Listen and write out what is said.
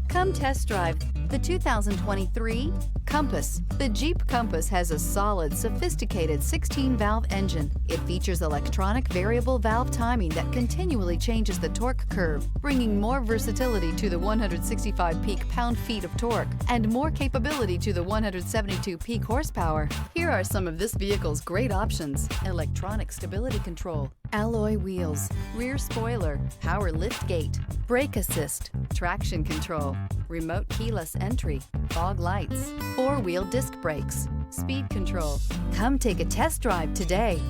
Come test drive the 2023 Compass. The Jeep Compass has a solid, sophisticated 16-valve engine. It features electronic variable valve timing that continually changes the torque curve, bringing more versatility to the 165 peak pound-feet of torque and more capability to the 172 peak horsepower. Here are some of this vehicle's great options: electronic stability control, alloy wheels, rear spoiler, power liftgate, brake assist, traction control, remote keyless entry, fog lights, four-wheel disc brakes, speed control. Come take a test drive today.